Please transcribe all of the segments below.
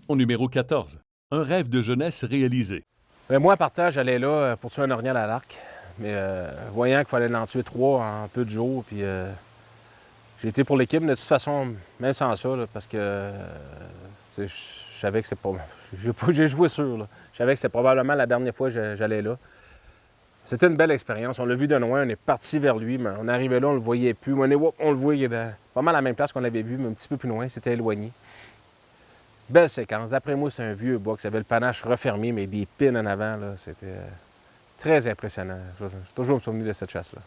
Au numéro 14, un rêve de jeunesse réalisé. Ben moi, en partant, j'allais là pour tuer un orignal à l'arc. Mais voyant qu'il fallait en tuer 3 en peu de jours, puis j'ai été pour l'équipe, de toute façon, même sans ça, là, parce que je savais que c'est pas. J'ai joué sûr, là. Je savais que c'était probablement la dernière fois que j'allais là. C'était une belle expérience. On l'a vu de loin, on est parti vers lui, mais on arrivait là, on le voyait plus. On le voyait pas mal à la même place qu'on l'avait vu, mais un petit peu plus loin, c'était éloigné. Belle séquence. D'après moi, c'est un vieux box. Il avait le panache refermé, mais des pins en avant, là. C'était très impressionnant. Je vais toujours me souvenir de cette chasse-là.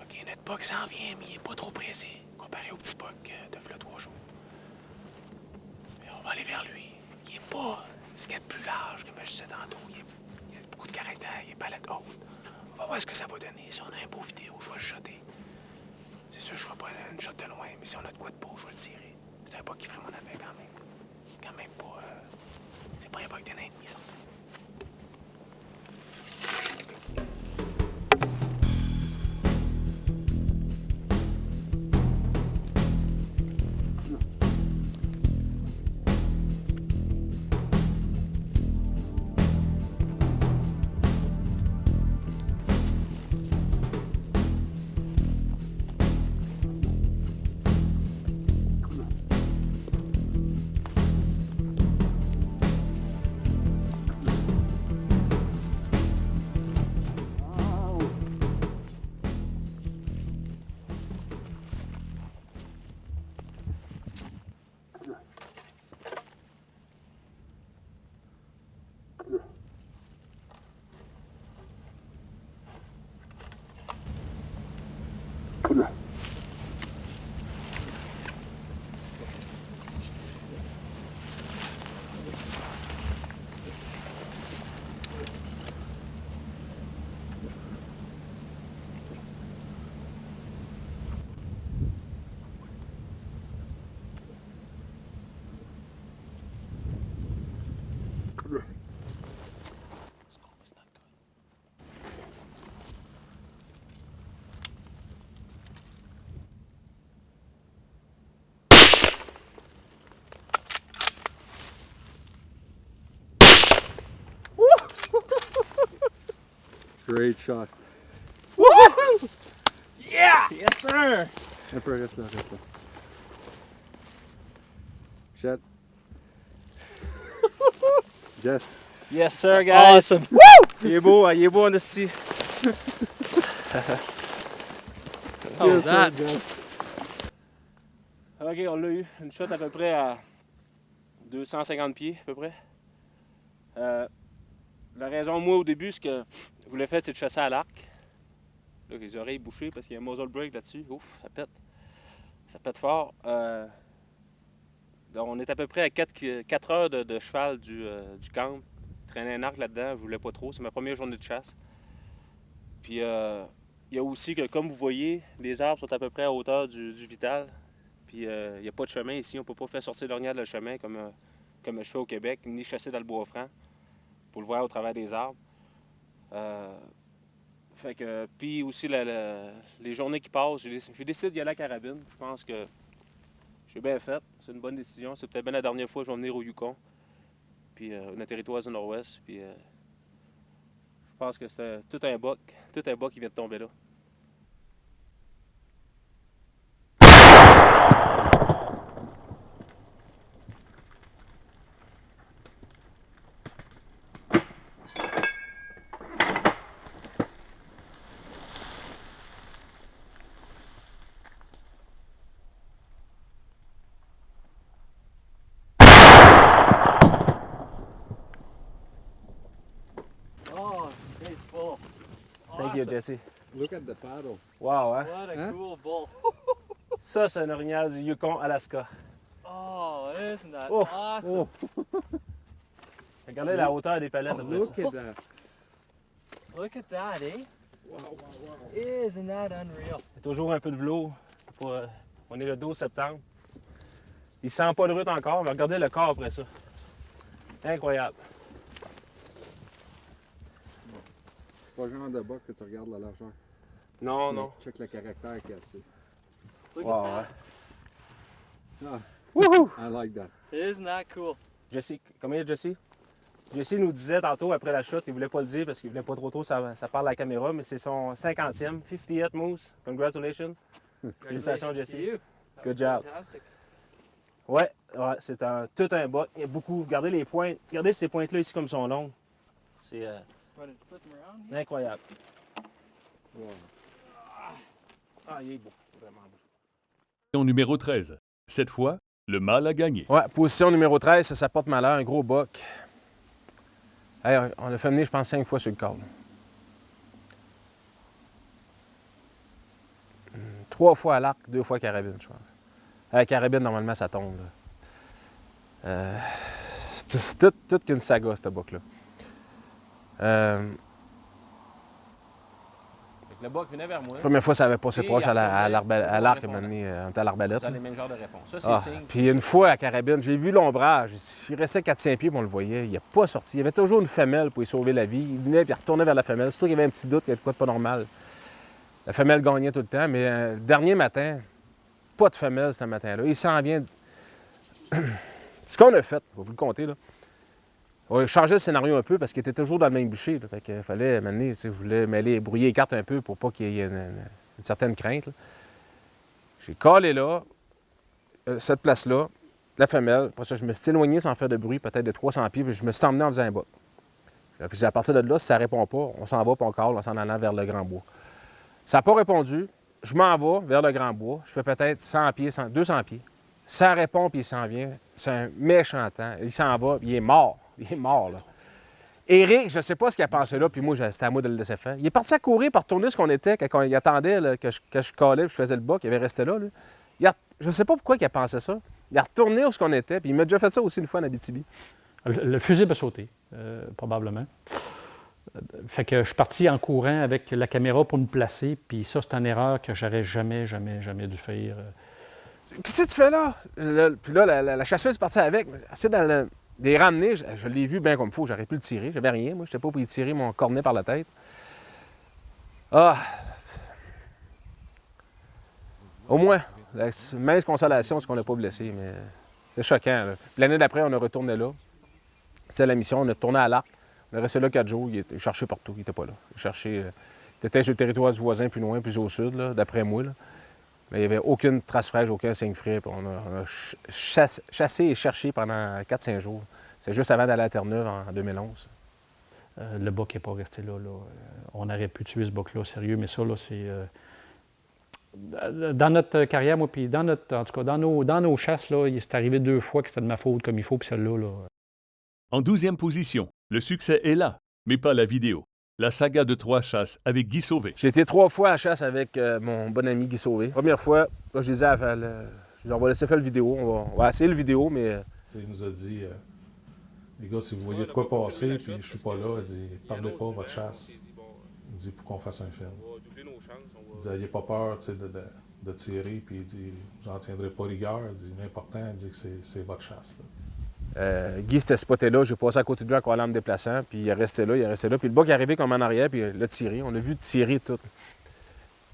OK, notre buck s'en vient, mais il est pas trop pressé, comparé au petit buck de v'là 3 jours. Mais on va aller vers lui. Il est pas ce qu'il y a de plus large, comme je disais tantôt. Il a beaucoup de caractère, il est palette haute. On va voir ce que ça va donner. Si on a un beau vidéo, je vais le shotter. C'est sûr, je ne ferai pas une shot de loin, mais si on a de quoi de beau, je vais le tirer. C'est un buck qui ferait mon affaire quand même. Quand même pas... c'est pas un buck d'un ennemi, ça. Let's go. Great shot. Woohoo! Yeah! Yes, sir! Emperor, reste là, reste là. Chet. Jess. Yes, sir, guys! Awesome. Woo! Il est beau en esti. How was that? OK, on l'a eu. Une shot à peu près à 250 pieds, à peu près. La raison, moi, au début, ce que je voulais faire, c'est de chasser à l'arc. Là, les oreilles bouchées parce qu'il y a un muzzle brake là-dessus. Ouf, ça pète. Ça pète fort. Donc, on est à peu près à 4 heures de cheval du camp. traînait un arc là-dedans, je voulais pas trop. C'est ma première journée de chasse. Puis il y a aussi que, comme vous voyez, les arbres sont à peu près à hauteur du vital. Puis il n'y a pas de chemin ici. On peut pas faire sortir l'orignal de le chemin comme je fais au Québec, ni chasser dans le bois franc pour le voir au travers des arbres. Fait que, puis aussi, les journées qui passent, j'ai décidé d'y aller à la carabine. Je pense que j'ai bien fait. C'est une bonne décision. C'est peut-être bien la dernière fois que je vais venir au Yukon. Puis on atterrit du nord-ouest. Puis je pense que c'était tout un buck qui vient de tomber là. Oh, it's full. Thank you, Jesse. Look at the paddle. Wow, hein? What a Huh? cool bull. Ça, c'est un orignal du Yukon, Alaska. Oh, isn't that Oh, awesome? Regardez la hauteur des palettes. après ça. Look at that. Look at that, eh? Wow, wow, wow. Isn't that unreal? Il y a toujours un peu de velours. On est le 12 septembre. Il sent pas de route encore, mais regardez le corps après ça. Incroyable. C'est pas le genre de buck que tu regardes la largeur. Non, Mais non. check le caractère qu'il y a dessus. Look Wow, at hein. Ah, Wouhou! I like that. that. Isn't that cool? Jesse, combien Jesse? Jesse nous disait tantôt après la chute, il voulait pas le dire parce qu'il voulait pas trop ça parle à la caméra, mais c'est son 50e, 50th moose. Congratulations. Félicitations, Jesse. to you. That Good was job. Fantastic. Ouais, c'est tout un buck. Il y a beaucoup. Regardez les pointes. Regardez ces pointes-là ici comme sont longues. C'est Want to flip them around? here? incroyable. Wow. Ah, il est beau. Vraiment beau. Position numéro 13. Cette fois, le mâle a gagné. Ouais, position numéro 13, ça porte malheur, un gros buck. Hey, on l'a fait mener, je pense, 5 fois sur le câble. 3 fois à l'arc, 2 fois à carabine, je pense. À la carabine, normalement, ça tombe. C'est toute qu'une saga, ce buck-là. Le buck venait vers moi. La première fois, ça avait passé proche à l'arc, à un moment donné, on était à l'arbalète. les mêmes genres de réponses. Ça, Ah, puis une fois à carabine, j'ai vu l'ombrage. Il restait 4-5 pieds, puis on le voyait. Il n'a pas sorti. Il y avait toujours une femelle pour y sauver la vie. Il venait, puis il retournait vers la femelle. Surtout qu'il y avait un petit doute, qu'il y avait de quoi de pas normal. La femelle gagnait tout le temps, mais le dernier matin, pas de femelle ce matin-là. Il s'en vient. Ce qu'on a fait, je vais vous le compter, là. On a changé le scénario un peu parce qu'il était toujours dans le même bûcher. Là. Fait qu'il fallait, maintenant, je voulais brouiller les cartes un peu pour pas qu'il y ait une certaine crainte. Là. J'ai calé là, cette place-là, la femelle. Après ça, je me suis éloigné sans faire de bruit, peut-être de 300 pieds, puis je me suis emmené en faisant un bas. Puis à partir de là, si ça ne répond pas, on s'en va, puis on cale en s'en allant vers le Grand Bois. Ça n'a pas répondu. Je m'en vais vers le Grand Bois. Je fais peut-être 100 pieds, 200 pieds. Ça répond, puis il s'en vient. C'est un méchant temps. Il s'en va, puis il est mort. Il est mort, là. Éric, je ne sais pas ce qu'il a pensé là, puis moi, c'était à moi de le laisser faire. Il est parti à courir pour retourner ce qu'on était quand il attendait là, que je calais, puis je faisais le bas, qu'il avait resté là. Je ne sais pas pourquoi il a pensé ça. Il a retourné où ce qu'on était, puis il m'a déjà fait ça aussi une fois en Abitibi. Le fusible a sauté, probablement. Fait que je suis parti en courant avec la caméra pour me placer, puis ça, c'est une erreur que j'aurais jamais dû faire. Qu'est-ce que tu fais là? Puis là, la chasseuse est partie avec. C'est dans des ramener, je l'ai vu bien comme il faut, j'aurais pu le tirer. J'avais rien, moi, je n'étais pas pour y tirer mon cornet par la tête. Ah! Au moins, la mince consolation, c'est qu'on l'a pas blessé, mais c'est choquant. Là. Puis l'année d'après, on est retourné là. C'était la mission, on est retourné à l'arc. On est resté là 4 jours, il cherchait partout, il n'était pas là. Il était sur le territoire du voisin, plus loin, plus au sud, là, d'après moi. Là. Mais il n'y avait aucune trace fraîche, aucun signe frais. Puis on a chassé et cherché pendant 4-5 jours. C'est juste avant d'aller à Terre-Neuve en 2011. Le buck n'est pas resté là. On aurait pu tuer ce buck-là, sérieux, mais ça, là, c'est... Dans notre carrière, moi, puis en tout cas, dans nos chasses, là, il s'est arrivé 2 fois que c'était de ma faute comme il faut, puis celle-là, là... En 12e position, le succès est là, mais pas la vidéo. La saga de 3 chasses avec Guy Sauvé. J'ai été 3 fois à la chasse avec mon bon ami Guy Sauvé. Première fois, là, je disais, on va laisser faire le vidéo. On va essayer le vidéo, mais... Il nous a dit Les gars, si vous voyez de quoi passer, puis je suis pas là, il dit, perdez pas votre chasse. Il dit, pour qu'on fasse un film. Il dit, n'ayez pas peur, tu sais, de tirer, puis il dit, j'en tiendrai pas rigueur. Il dit, l'important, il dit que c'est votre chasse, là. Guy s'était spoté là, j'ai passé à côté de lui en me déplaçant, puis il est resté là, Puis le bug est arrivé comme en arrière, puis il a tiré. On a vu tirer tout.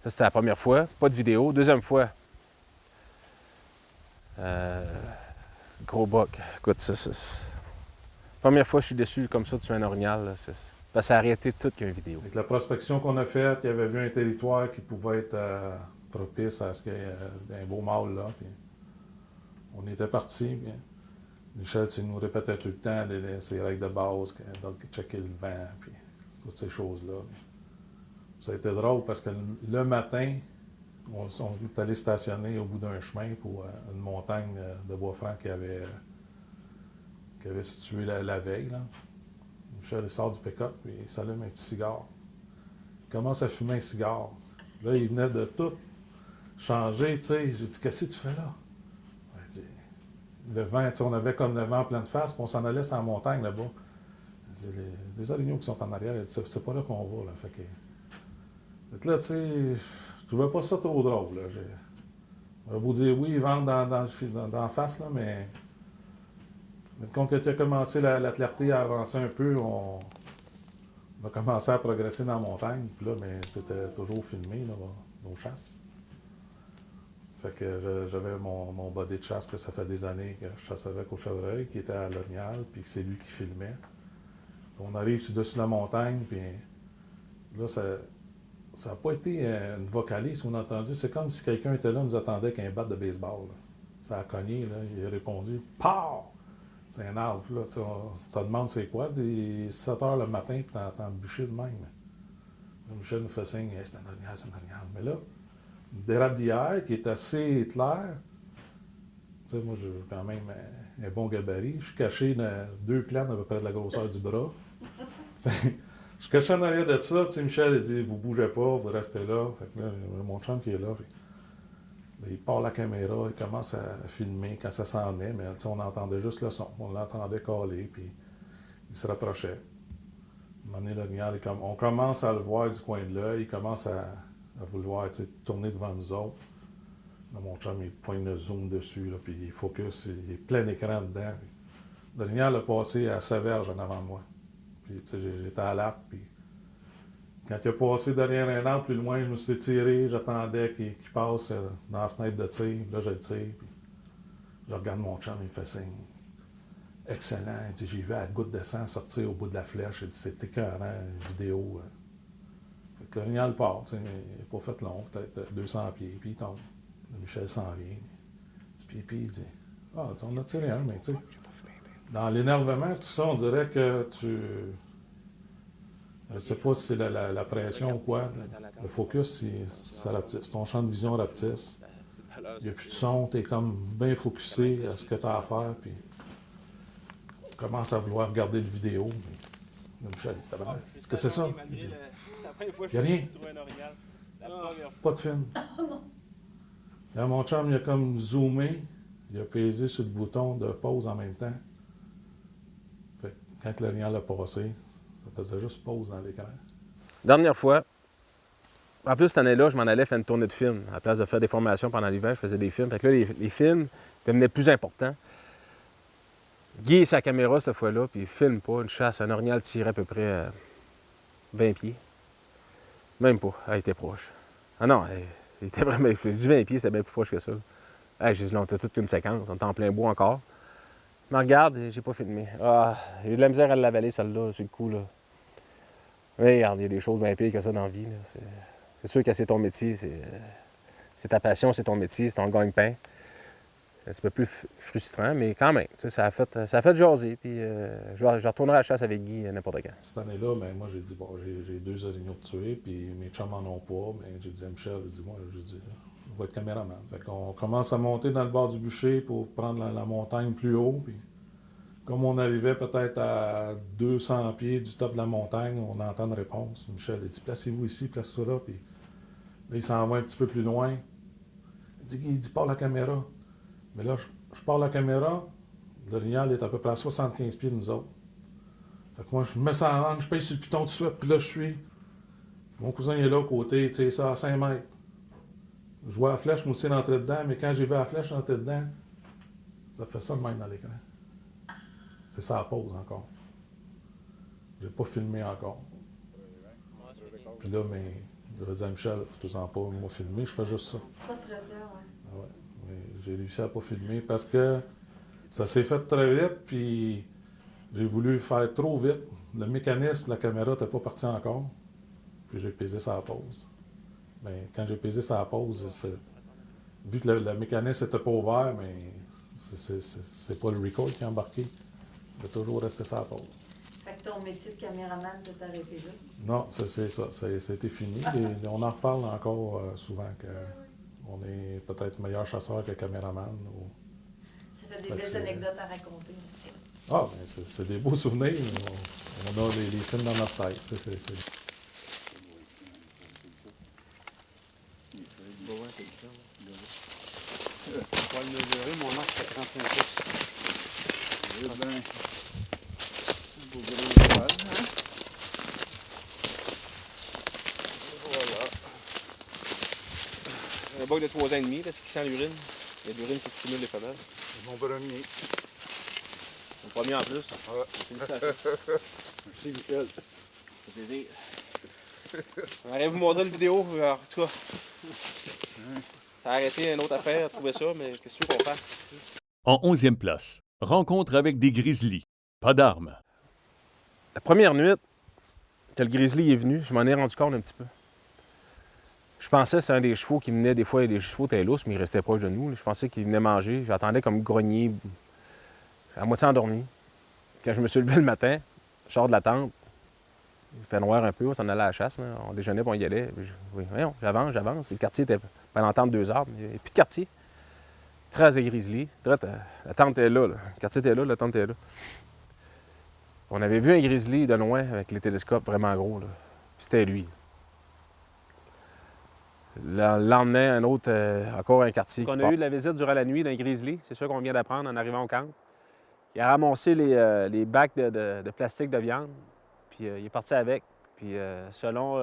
Ça, c'était la première fois. Pas de vidéo. Deuxième fois. Gros bug. Écoute, première fois, je suis déçu comme ça de tuer un orignal. Parce que ça a arrêté tout qu'une vidéo. Avec la prospection qu'on a faite, il avait vu un territoire qui pouvait être propice à ce qu'il y ait un beau mâle là. Puis on était partis. Michel nous répétait tout le temps ses règles de base, checker le vent, puis toutes ces choses-là. Ça a été drôle parce que le matin, on est allé stationner au bout d'un chemin pour une montagne de bois-franc qui avait situé la veille. Là. Michel il sort du pick-up et il s'allume un petit cigare. Il commence à fumer un cigare. Là, il venait de tout changer, tu sais. J'ai dit, qu'est-ce que tu fais là? Il dit, le vent, on avait comme le vent en pleine face, puis on s'en allait sur la montagne là-bas. Il dit, les orignaux qui sont en arrière, c'est pas là qu'on va. Là. Fait que là, tu sais, je trouvais pas ça trop drôle. J'aurais beau dire oui, ils vendent dans la face, là, mais quand il a commencé la clarté à avancer un peu, on a commencé à progresser dans la montagne. Puis là, mais c'était toujours filmé, là, nos chasses. Fait que j'avais mon body de chasse que ça fait des années que je chasse avec au chevreuil, qui était à l'orignal, puis c'est lui qui filmait. On arrive sur-dessus la montagne, puis là, ça n'a pas été une vocalise qu'on a entendu. C'est comme si quelqu'un était là, nous attendait qu'un bat de baseball. Là. Ça a cogné, là, il a répondu « Pow! » C'est un arbre, là, ça demande c'est quoi, des 7 heures le matin, puis t'entends bûcher de même. Là, Michel nous fait signe hey, « C'est un orignal, c'est un orignal. » Mais là, une dérablière qui est assez claire. Tu sais, moi, j'ai quand même un bon gabarit. Je suis caché dans 2 planes à peu près de la grosseur du bras. Fait, je suis caché en arrière de ça. Puis Michel, il dit, vous bougez pas, vous restez là. Fait que là, mon chum qui est là. Puis, là, il part la caméra, il commence à filmer quand ça s'en est. Mais on entendait juste le son. On l'entendait caler, puis il se rapprochait. À un moment donné, l'orignal, on commence à le voir du coin de l'œil. Il commence à vouloir tourner devant nous autres. Là, mon chum, il pointe le zoom dessus, là, puis il focus, il est plein écran dedans. L'orignal a passé à sa verge en avant de moi. Puis, j'étais à l'arc, puis quand il a passé derrière un arbre plus loin, je me suis tiré, j'attendais qu'il passe dans la fenêtre de tir, là, je le tire, puis je regarde mon chum, il me fait signe. Excellent, il dit, j'ai vu la goutte de sang sortir au bout de la flèche, il dit, c'est écœurant, une vidéo. Fait que l'orignal part, il n'a pas fait long, peut-être 200 pieds, puis il tombe. Michel s'en vient. Puis il dit, ah, on a tiré un, mais tu sais, dans l'énervement, tout ça, on dirait que je ne sais pas si c'est la pression ou quoi. Le focus, ça rapetisse. Ton champ de vision rapetisse. Il n'y a plus de son, tu es comme bien focusé à ce que tu as à faire, puis tu commences à vouloir regarder le vidéo. Mais Michel, dit, est-ce que c'est ça? Il dit, il n'y a rien. Pas de film. Là, mon chum, il a comme zoomé, il a pesé sur le bouton de pause en même temps. Fait que quand l'orignal a passé, ça faisait juste pause dans l'écran. Dernière fois, en plus, cette année-là, je m'en allais faire une tournée de films. À la place de faire des formations pendant l'hiver, je faisais des films. Fait que là, les films devenaient plus importants. Guy est sa caméra cette fois-là, puis il filme pas une chasse. Un orignal tirait à peu près 20 pieds. Même pas, elle était proche. Ah non, il était vraiment. Je dis 20 pieds, c'est bien plus proche que ça. Hey, j'ai dit, là, on était toute une séquence, on était en plein bois encore. Mais regarde, j'ai pas filmé. Ah, j'ai eu de la misère à l'avaler, celle-là, sur le coup, là. Mais regarde, il y a des choses bien pires que ça dans la vie. C'est sûr que c'est ton métier, c'est ta passion, c'est ton métier, c'est ton gagne-pain. C'est un petit peu plus frustrant, mais quand même, ça a fait jaser. Puis je retournerai à la chasse avec Guy n'importe quand. Cette année-là, ben, moi, j'ai dit, bon, j'ai 2 orignaux de tuer, puis mes chums n'en ont pas. Ben, j'ai dit à Michel, j'ai dit, moi, je vais être caméraman. Fait qu'on commence à monter dans le bord du bûcher pour prendre la montagne plus haut. Puis comme on arrivait peut-être à 200 pieds du top de la montagne, on entend une réponse. Michel a dit, placez-vous ici, placez-vous là. Puis là, il s'en va un petit peu plus loin. Il dit, pars la caméra. Mais là, je pars la caméra, l'orignal est à peu près à 75 pieds de nous autres. Fait que moi, je me mets ça en rang, je paye sur le piton tout de suite, puis là, je suis. Mon cousin est là, au côté, tu sais, ça à 5 mètres. Je vois la flèche, moi aussi, rentrer dedans, mais quand j'ai vu la flèche rentrer dedans, ça fait ça de même dans l'écran. C'est ça la pause encore. J'ai pas filmé encore. Puis là, mais je vais dire à Michel, faut tout en pas moi filmer, je fais juste ça. Pas stressant, ouais. Ah ouais. Mais j'ai réussi à pas filmer parce que ça s'est fait très vite, puis j'ai voulu faire trop vite. Le mécanisme de la caméra n'était pas parti encore. Puis j'ai pesé sur la pause. Mais quand j'ai pesé sur la pause, vu que le mécanisme n'était pas ouvert, mais c'est pas le record qui a embarqué. Il a toujours resté sur la pause. Fait que ton métier de caméraman s'est arrêté là? Non, c'est ça. Ça a été fini. On en reparle encore souvent qu'on est peut-être meilleur chasseur que caméraman. Ça fait des belles anecdotes à raconter. Ah, bien, c'est des beaux souvenirs. On a les films dans notre tête. On va le mesurer, mon arc fait 35 pouces. Eh bien, un beau gros cheval, hein? Voilà. Un bug de 3 ans et demi, là, ce qui sent l'urine. Il y a de l'urine qui stimule les femelles. C'est mon premier. Le premier en plus. Ouais. Félicitations. Merci, Michel. Ça fait plaisir. On aurait vous montrer une vidéo, en tout cas. Ça a arrêté une autre affaire, trouver ça, mais qu'est-ce que tu veux qu'on fasse? En 11e place, rencontre avec des grizzlies. Pas d'armes. La première nuit que le grizzly est venu, je m'en ai rendu compte un petit peu. Je pensais que c'était un des chevaux qui venait, des fois, les chevaux étaient lousses, mais ils restaient proches de nous. Là. Je pensais qu'ils venaient manger. J'attendais comme grogner, à moitié endormi. Quand je me suis levé le matin, je sors de la tente. Il fait noir un peu, on s'en allait à la chasse. Là. On déjeunait, puis on y allait. Oui, voyons, j'avance. Le quartier était pas l'entente 2 arbres. Il n'y avait plus de quartier. Très de grizzly. La tente était là, là. Le quartier était là, la tente était là. On avait vu un grizzly de loin avec les télescopes vraiment gros. Là. Puis c'était lui. Le lendemain, encore un quartier. On a eu de la visite durant la nuit d'un grizzly. C'est ça qu'on vient d'apprendre en arrivant au camp. Il a ramassé les bacs de plastique de viande. Puis il est parti avec. Puis selon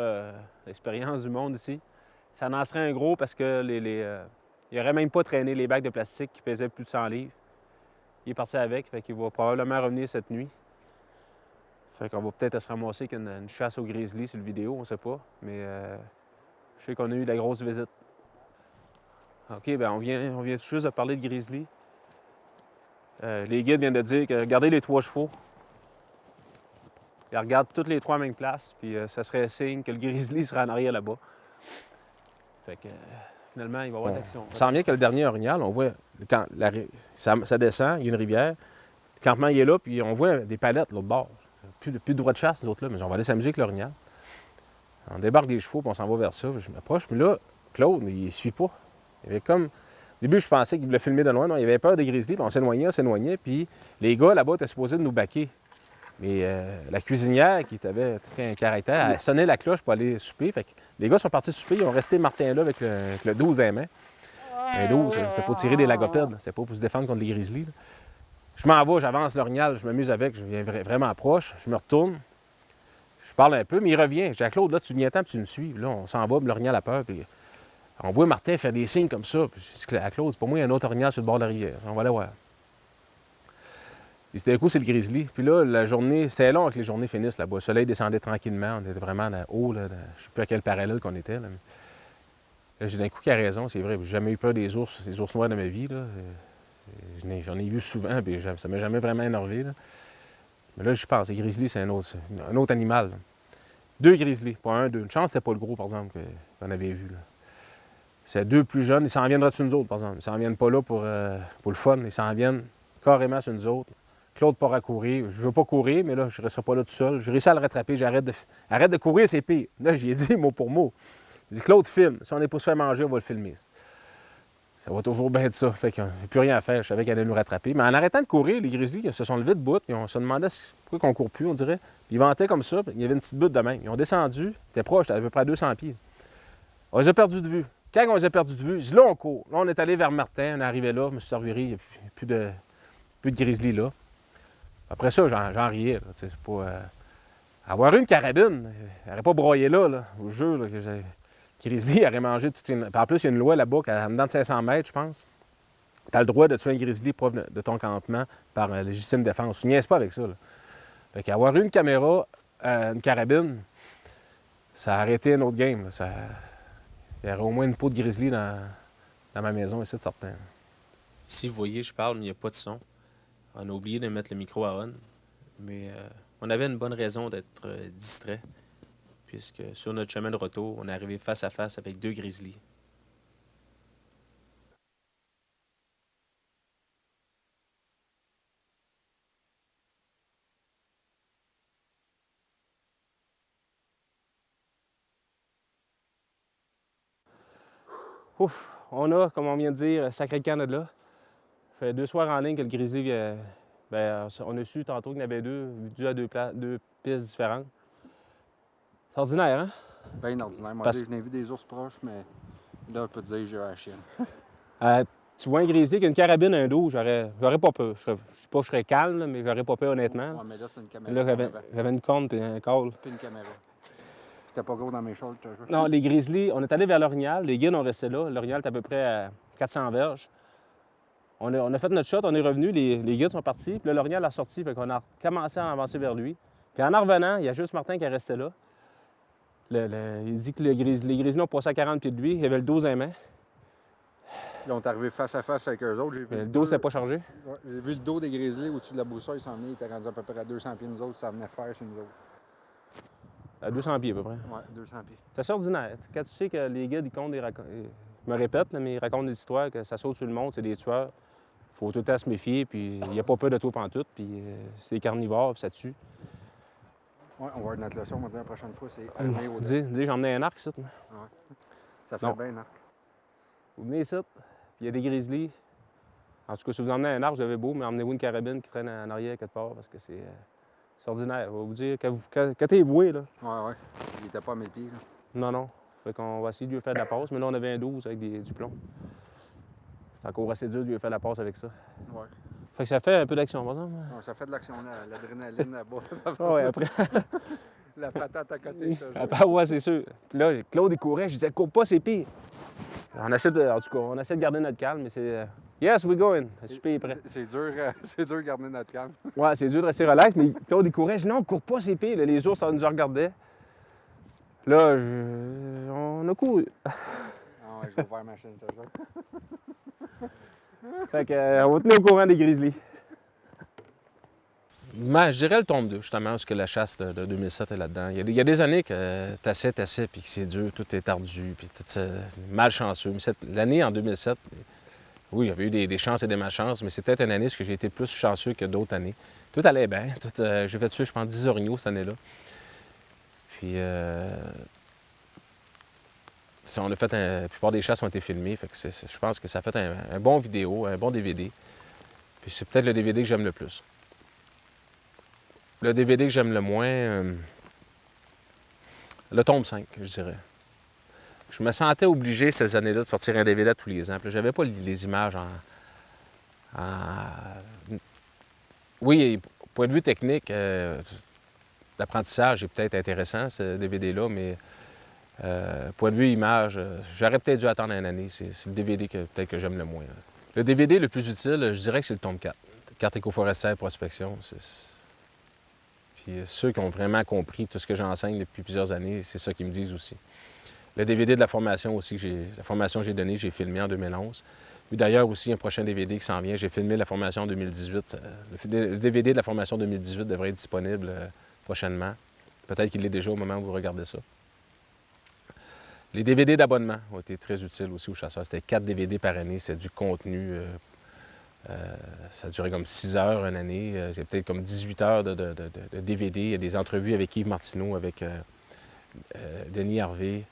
l'expérience du monde ici, ça en serait un gros parce que il n'aurait même pas traîné les bacs de plastique qui pesaient plus de 100 livres. Il est parti avec, fait qu'il va probablement revenir cette nuit. Fait qu'on va peut-être se ramasser avec une chasse au grizzly sur le vidéo, on ne sait pas. Mais je sais qu'on a eu de la grosse visite. OK, bien on vient tout juste de parler de grizzly. Les guides viennent de dire que regardez les 3 chevaux. Ils regardent toutes les 3 à la même place, puis ça serait signe que le grizzly sera en arrière là-bas. Fait que finalement, il va y avoir de l'action. Ça en vient que le dernier orignal, on voit, quand ça descend, il y a une rivière, le campement il est là, puis on voit des palettes de l'autre bord. Plus de droit de chasse, nous autres là, mais on va aller s'amuser avec l'orignal. On débarque des chevaux, puis on s'en va vers ça. Je m'approche, puis là, Claude, il ne suit pas. Il avait comme. Au début, je pensais qu'il voulait filmer de loin. Non, il avait peur des grizzlies, puis on s'éloignait, puis les gars là-bas étaient supposés de nous baquer. Mais la cuisinière, qui avait tout un caractère, elle sonnait la cloche pour aller souper. Fait que les gars sont partis souper, ils ont resté Martin là avec le 12 à la main. Un 12, c'était pour tirer des lagopèdes, c'était pas pour se défendre contre les grizzlies. Là. Je m'en vais, j'avance l'orignal, je m'amuse avec, je viens vraiment proche, je me retourne, je parle un peu, mais il revient. Je dis à Claude, là, tu viens temps, puis tu me suis. Là, on s'en va, puis l'orignal a peur, puis on voit Martin faire des signes comme ça. Puis je dis à Claude, pour moi, il y a un autre orignal sur le bord de la rivière. On va aller voir. Puis d'un coup, c'est le grizzly. Puis là, la journée, c'était long que les journées finissent là-bas. Le soleil descendait tranquillement. On était vraiment là, haut. Là, je ne sais plus à quel parallèle qu'on était. Là. Là, j'ai d'un coup qu'il a raison, c'est vrai. J'ai jamais eu peur des ours noirs de ma vie. Là. J'en ai vu souvent, puis ça ne m'a jamais vraiment énervé. Là. Mais là, je pense, les grizzlies, c'est un autre animal. Là. 2 grizzlies, pas 1, 2. Une chance, c'était pas le gros, par exemple, qu'on avait vu. Là. C'est 2 plus jeunes. Ils s'en viendront sur nous autres, par exemple. Ils s'en viennent pas là pour le fun. Ils s'en viennent carrément sur nous autres. Claude part à courir. Je veux pas courir, mais là, je ne resterai pas là tout seul. Je réussis à le rattraper. Arrête de courir, c'est pire. Là, j'ai dit mot pour mot. Il dit, Claude, filme. Si on n'est pas se faire manger, on va le filmer. Ça va toujours bien être ça. Fait qu'il n'y a plus rien à faire. Je savais qu'elle allait nous rattraper. Mais en arrêtant de courir, les grizzlies ils se sont levés de bout. Ils se demandaient pourquoi on ne court plus, on dirait. Puis ils vantaient comme ça. Il y avait une petite butte de même. Ils ont descendu. Ils étaient proches, à peu près à 200 pieds. On les a perdus de vue. Quand on les a perdus de vue, je dis, là, on court. Là, on est allé vers Martin. On est arrivé là. Je me suis reviré. Il n'y a plus de grizzlies là. Après ça, j'en riais. Là, c'est pas, avoir une carabine, elle n'aurait pas broyé là, au jeu. Là, que grizzly aurait mangé toute une... Puis en plus, il y a une loi là-bas, qu'en dedans de 500 mètres, je pense, tu as le droit de tuer un grizzly proche de ton campement par légitime défense. Tu niaises pas avec ça. Là. Fait qu'avoir une caméra, une carabine, ça a arrêté un autre game. Là. Il y aurait au moins une peau de grizzly dans ma maison, ici, de certain. Ici, vous voyez, je parle, mais il n'y a pas de son. On a oublié de mettre le micro à on. Mais on avait une bonne raison d'être distrait, puisque sur notre chemin de retour, on est arrivé face à face avec 2 grizzlies. Ouf, on a, comme on vient de dire, sacré le camp de là. Ça fait 2 soirs en ligne que le grizzly, on a su tantôt qu'il y en avait 2, dû à 2 pistes différentes. C'est ordinaire, hein? Bien ordinaire. Moi, Parce- je n'ai vu des ours proches, mais là, je peux te dire que j'ai la chienne. Tu vois un grizzly qui a une carabine, un dos, j'aurais pas peur. Je sais pas que je serais calme, là, mais j'aurais pas peur, honnêtement. Ouais, mais là, c'est une caméra. Là, j'avais une corne et un call. Puis une caméra. J'étais pas gros dans mes shorts, toujours. Non, les grizzlies, on est allé vers l'Orignal. Les guides ont resté là. L'Orignal est à peu près à 400 verges. On a fait notre shot, on est revenu, les guides sont partis. Puis là, l'Orignal a sorti, fait qu'on a commencé à avancer vers lui. Puis en revenant, il y a juste Martin qui est resté là. Il dit que les grizzlies ont passé à 40 pieds de lui. Il y avait le dos à main. Ils ont arrivé face à face avec eux autres. J'ai vu Le dos, c'était pas chargé. Ouais, j'ai vu le dos des grizzlies au-dessus de la boussole, ils s'en venaient, ils étaient rendus à peu près à 200 pieds, nous autres, ça venait faire chez nous autres. À 200 pieds, à peu près. Ouais, 200 pieds. C'est assez ordinaire. Quand tu sais que les guides, ils comptent je me répète, là, mais ils racontent des histoires que ça saute sur le monde, c'est des tueurs. Faut tout le temps se méfier, puis il n'y a pas peur de tout pantoute, puis c'est des carnivores, puis ça tue. Ouais, on va avoir notre leçon, on va dire la prochaine fois, c'est allumer au dé. Dis, j'ai emmené un arc ici. moi. Ça fait Non. bien, arc. Vous venez ici, puis il y a des grizzlies. En tout cas, si vous emmenez un arc, vous avez beau, mais emmenez-vous une carabine qui traîne en arrière quelque part, parce que c'est ordinaire. Je vais vous dire, quand t'es voué, là. Ouais. Il était pas à mes pieds, là. Non. Fait qu'on va essayer de lui faire de la passe, mais là, on avait un 12 avec du plomb. C'est encore assez dur de lui faire de la passe avec ça. Ouais. Fait que ça fait un peu d'action, par exemple. Ouais, ça fait de l'action, là, l'adrénaline là-bas. Ah ouais, après. La patate à côté, je te jure. Après, ouais, c'est sûr. Puis là, Claude, il courait. Je disais, cours pas, c'est pire. En tout cas, on essaie de garder notre calme, mais c'est. Yes, we're going. Le souper est prêt. C'est dur, c'est dur de garder notre calme. Ouais, c'est dur de rester relax, mais Claude, il courait. Je dis, non, cours pas, c'est pire. Là, les ours, ça nous regardaient. Là, on a couru. Ah ouais, je vais voir ma chaîne, je te jure. Fait que, on va tenir au courant des grizzlies. Je dirais le tome 2, justement, parce que la chasse de 2007 est là-dedans. Il y a des années que t'essaies, puis que c'est dur, tout est ardu, puis tout malchanceux. Mais l'année en 2007, oui, il y avait eu des chances et des malchances, mais c'est peut-être une année où j'ai été plus chanceux que d'autres années. Tout allait bien. J'ai fait tuer, je pense, 10 orignaux cette année-là. Puis, on a fait la plupart des chasses ont été filmées, fait que je pense que ça a fait un bon vidéo, un bon DVD. Puis c'est peut-être le DVD que j'aime le plus. Le DVD que j'aime le moins, le tome 5, je dirais. Je me sentais obligé ces années-là de sortir un DVD tous les ans. Puis là, j'avais pas les images Oui, point de vue technique, l'apprentissage est peut-être intéressant, ce DVD-là, mais point de vue image, j'aurais peut-être dû attendre une année. C'est le DVD peut-être que j'aime le moins. Là. Le DVD le plus utile, je dirais que c'est le tome 4. Carte éco-forestière prospection. Puis ceux qui ont vraiment compris tout ce que j'enseigne depuis plusieurs années, c'est ça qu'ils me disent aussi. Le DVD de la formation aussi, la formation que j'ai donnée, j'ai filmé en 2011. Puis d'ailleurs aussi, un prochain DVD qui s'en vient, j'ai filmé la formation en 2018. Le DVD de la formation 2018 devrait être disponible prochainement. Peut-être qu'il l'est déjà au moment où vous regardez ça. Les DVD d'abonnement ont été très utiles aussi aux chasseurs. C'était 4 DVD par année, c'est du contenu. Ça a duré comme 6 heures une année. C'est peut-être comme 18 heures de DVD. Il y a des entrevues avec Yves Martineau, avec Denis Harvey.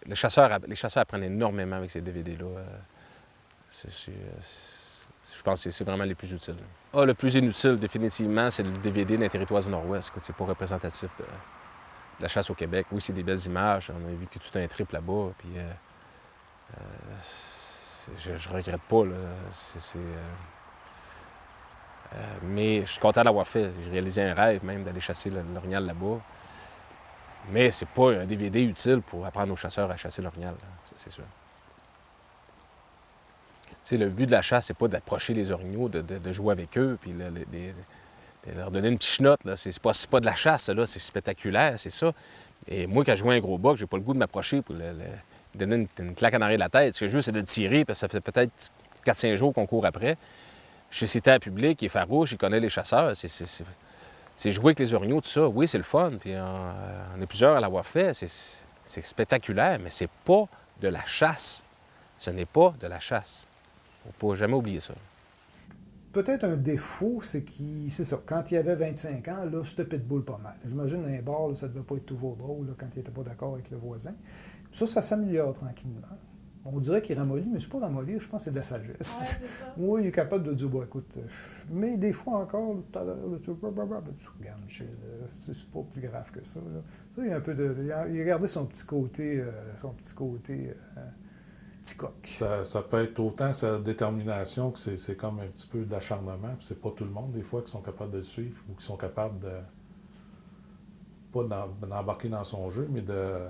Les chasseurs apprennent énormément avec ces DVD-là. Je pense que c'est vraiment les plus utiles. Ah, le plus inutile, définitivement, c'est le DVD d'un territoire du Nord-Ouest. C'est pas représentatif de la chasse au Québec. Oui, c'est des belles images. On a vécu tout un trip là-bas. Puis, je regrette pas. Là. Mais je suis content d'avoir fait. J'ai réalisé un rêve même d'aller chasser l'orignal là-bas. Mais c'est pas un DVD utile pour apprendre aux chasseurs à chasser l'orignal, c'est sûr. Tu sais, le but de la chasse, c'est pas d'approcher les orignaux, de jouer avec eux, puis de leur donner une petite chenotte. C'est pas de la chasse, là, c'est spectaculaire, c'est ça. Et moi, quand je vois un gros buck, j'ai pas le goût de m'approcher pour lui donner une claque en arrière de la tête. Ce que je veux, c'est de le tirer, parce que ça fait peut-être 4-5 jours qu'on court après. Je suis cité à public, il est farouche, il connaît les chasseurs. C'est jouer avec les orignaux, tout ça. Oui, c'est le fun, puis on est plusieurs à l'avoir fait. C'est spectaculaire, mais c'est pas de la chasse. Ce n'est pas de la chasse. Faut pas jamais oublier ça. Peut-être un défaut, c'est ça. Quand il avait 25 ans, là, c'était pitbull pas mal. J'imagine un bar, là, ça ne devait pas être toujours drôle là, quand il n'était pas d'accord avec le voisin. Ça s'améliore tranquillement. On dirait qu'il ramollit, mais c'est pas ramollir, je pense que c'est de la sagesse. Ouais, Oui, il est capable de dire, bon, écoute, mais des fois encore, tout à l'heure, tu regardes, Michel, c'est pas plus grave que ça. Là. Ça, il y a un peu de. Il a gardé son petit côté petit coq. Ça peut être autant sa détermination que c'est comme un petit peu d'acharnement. C'est pas tout le monde, des fois, qui sont capables de le suivre ou qui sont capables de. Pas d'embarquer dans son jeu, mais de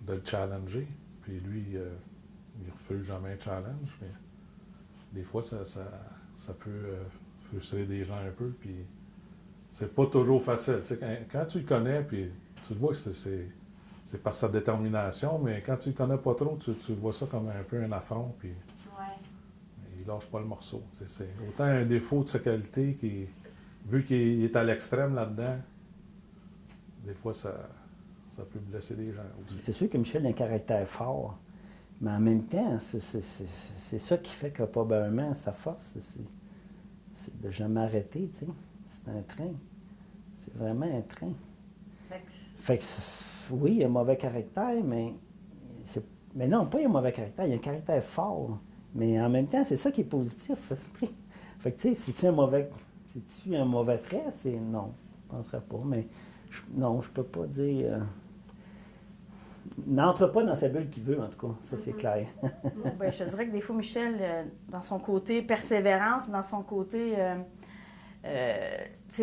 le challenger. Puis lui, il refuse jamais un challenge, mais des fois, ça peut frustrer des gens un peu. Puis c'est pas toujours facile. Tu sais, quand tu le connais, puis tu le vois que c'est par sa détermination, mais quand tu le connais pas trop, tu vois ça comme un peu un affront, puis il lâche pas le morceau. C'est autant un défaut de sa qualité qui, vu qu'il est à l'extrême là-dedans, des fois, ça peut blesser des gens aussi. C'est sûr que Michel a un caractère fort, mais en même temps, c'est ça qui fait que probablement sa force, c'est de jamais arrêter, tu sais. C'est un train. C'est vraiment un train. Fait que oui, il a un mauvais caractère, mais non, pas il a un mauvais caractère, il a un caractère fort. Mais en même temps, c'est ça qui est positif. Fait que tu sais, si tu as un mauvais trait, c'est non, je ne penserais pas. Mais non, je peux pas dire. N'entre pas dans sa bulle qu'il veut, en tout cas, ça c'est clair. Bien, je te dirais que des fois, Michel, dans son côté persévérance, dans son côté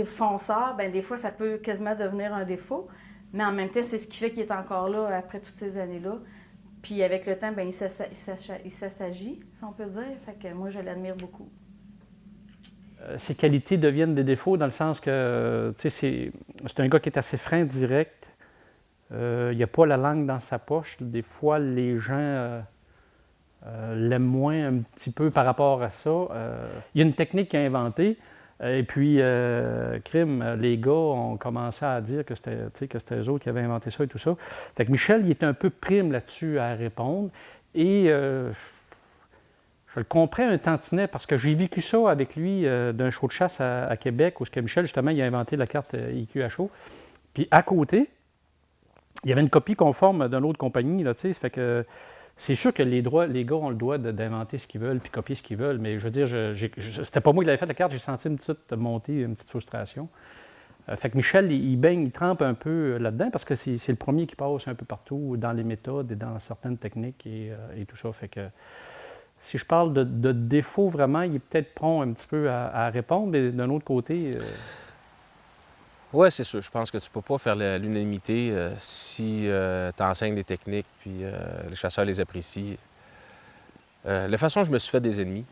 fonceur, bien, des fois, ça peut quasiment devenir un défaut. Mais en même temps, c'est ce qui fait qu'il est encore là après toutes ces années-là. Puis avec le temps, bien, il s'assagit, si on peut dire. Fait que moi, je l'admire beaucoup. Ses qualités deviennent des défauts dans le sens que c'est un gars qui est assez franc, direct. Il n'a pas la langue dans sa poche. Des fois, les gens l'aiment moins un petit peu par rapport à ça. Il y a une technique qu'il a inventée. Et puis, les gars ont commencé à dire que c'était eux autres qui avaient inventé ça et tout ça. Fait que Michel, il était un peu prime là-dessus à répondre. Et je le comprends un tantinet parce que j'ai vécu ça avec lui d'un show de chasse à Québec où Michel, justement, il a inventé la carte IQHO. Puis à côté, il y avait une copie conforme d'une autre compagnie, là, tu sais. Fait que c'est sûr que les gars ont le droit d'inventer ce qu'ils veulent puis copier ce qu'ils veulent, mais je veux dire, c'était pas moi qui l'avais fait la carte, j'ai senti une petite montée, une petite frustration. Fait que Michel, il trempe un peu là-dedans parce que c'est le premier qui passe un peu partout dans les méthodes et dans certaines techniques et tout ça. Fait que si je parle de défaut, vraiment, il est peut-être prompt un petit peu à répondre, mais d'un autre côté... Oui, c'est sûr. Je pense que tu ne peux pas faire l'unanimité si tu enseignes des techniques puis les chasseurs les apprécient. La façon dont je me suis fait des ennemis,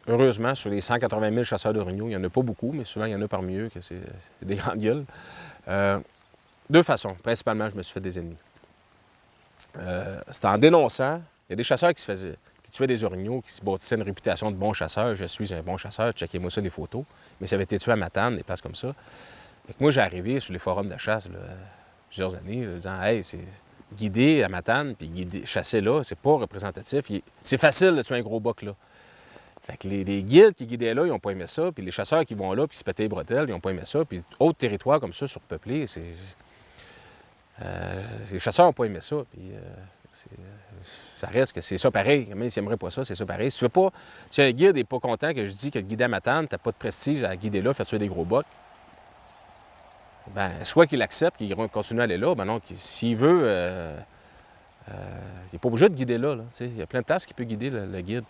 heureusement, sur les 180 000 chasseurs d'orignaux, il n'y en a pas beaucoup, mais souvent, il y en a parmi eux que c'est des grandes gueules. Deux façons. Principalement, je me suis fait des ennemis. C'est en dénonçant. Il y a des chasseurs qui tuaient des orignaux, qui se bâtissaient une réputation de bon chasseur. Je suis un bon chasseur, checkez-moi ça, les photos. Mais ça avait été tué à Matane, des places comme ça. Fait que moi, j'ai arrivé sur les forums de chasse, là, plusieurs années, là, disant « Hey, c'est guidé à Matane, puis chasser là, c'est pas représentatif. C'est facile de tuer un gros buck là. » Fait que les guides qui guidaient là, ils n'ont pas aimé ça, puis les chasseurs qui vont là, puis se pétaient les bretelles, ils n'ont pas aimé ça, puis autres territoires comme ça, surpeuplés, les chasseurs n'ont pas aimé ça, puis ça reste que c'est ça pareil. Même s'ils n'aimeraient pas ça, c'est ça pareil. Si un guide n'est pas content que je dis que le guide à Matane, tu n'as pas de prestige à guider là, faire tuer des gros bucks, ben, soit qu'il accepte, qu'il continue à aller là, ben non, s'il veut, il n'est pas obligé de guider là. Il y a plein de places qui peut guider le guide.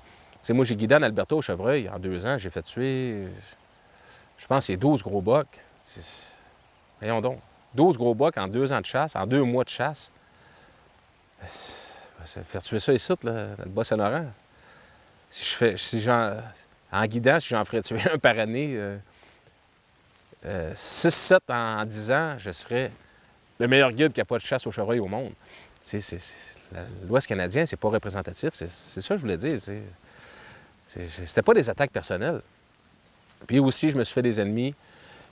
Moi, j'ai guidé en Alberta au chevreuil en 2 ans, j'ai fait tuer Je pense que c'est 12 gros bocs. Voyons donc. 12 gros bocs en 2 ans de chasse, en 2 mois de chasse. Ça faire tuer ça ici, là, dans le Bas-Saint-Laurent. En guidant, si j'en ferais tuer un par année, 6-7 en 10 ans, je serais le meilleur guide qui n'a pas de chasse au chevreuil au monde. L'Ouest canadien, c'est pas représentatif. C'est ça que je voulais dire. C'était pas des attaques personnelles. Puis aussi, je me suis fait des ennemis.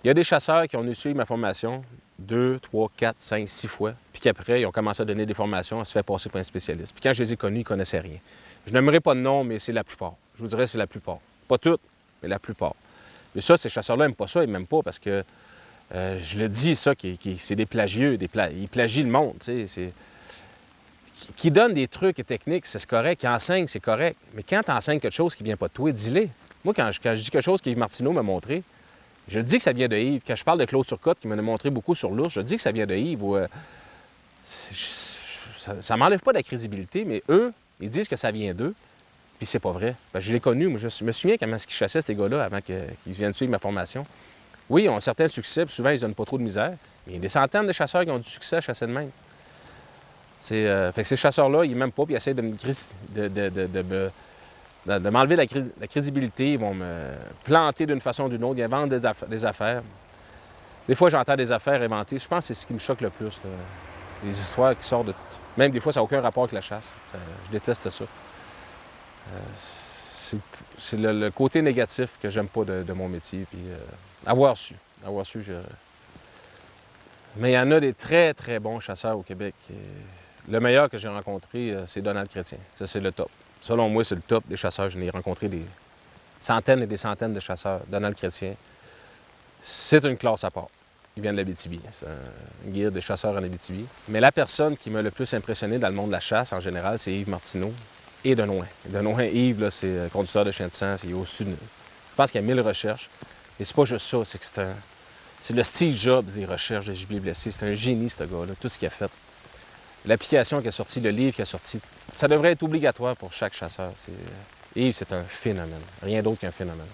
Il y a des chasseurs qui ont suivi ma formation 2, 3, 4, 5, 6 fois, puis qu'après, ils ont commencé à donner des formations, à se faire passer pour un spécialiste. Puis quand je les ai connus, ils ne connaissaient rien. Je n'aimerais pas de nom, mais c'est la plupart. Je vous dirais que c'est la plupart. Pas toutes, mais la plupart. Mais ça, ces chasseurs-là n'aiment pas ça, ils m'aiment pas parce que, je le dis, ça, c'est des plagieux, ils plagient le monde, tu sais. Qui donnent des trucs et techniques, c'est correct. Qui enseignent, c'est correct. Mais quand tu enseignes quelque chose qui ne vient pas de toi, dis-le. Moi, quand je dis quelque chose qu'Yves Martineau m'a montré, je dis que ça vient de Yves. Quand je parle de Claude Turcotte, qui m'en a montré beaucoup sur l'ours, je dis que ça vient de Yves. Ça ne m'enlève pas de la crédibilité, mais eux, ils disent que ça vient d'eux, puis c'est pas vrai. Ben, je l'ai connu, moi, je me souviens comment ils chassaient ces gars-là avant qu'ils viennent suivre ma formation. Oui, ils ont un certain succès, puis souvent, ils ne donnent pas trop de misère, mais il y a des centaines de chasseurs qui ont du succès à chasser de même. Fait que ces chasseurs-là, ils m'aiment pas, puis ils essaient de m'enlever la crédibilité, ils vont me planter d'une façon ou d'une autre, ils inventent des affaires. Des fois, j'entends des affaires inventées. Je pense que c'est ce qui me choque le plus, là. Les histoires qui sortent de... Même des fois, ça n'a aucun rapport avec la chasse. Je déteste ça. C'est le côté négatif que j'aime pas de mon métier. Puis, avoir su, Mais il y en a des très, très bons chasseurs au Québec. Le meilleur que j'ai rencontré, c'est Donald Chrétien. Ça, c'est le top. Selon moi, c'est le top des chasseurs. Je n'ai rencontré des centaines et des centaines de chasseurs. Donald Chrétien, c'est une classe à part. Il vient de l'Abitibi. C'est un guide des chasseurs en Abitibi. Mais la personne qui m'a le plus impressionné dans le monde de la chasse, en général, c'est Yves Martineau et de loin. De loin, Yves, là, c'est conducteur de chien de sang. C'est au sud. Je pense qu'il y a 1000 recherches. Et c'est pas juste ça, c'est que c'est le Steve Jobs des recherches de gibier blessé. C'est un génie, ce gars-là, tout ce qu'il a fait. L'application qui a sorti, le livre qui a sorti, ça devrait être obligatoire pour chaque chasseur. Yves, c'est un phénomène. Rien d'autre qu'un phénomène.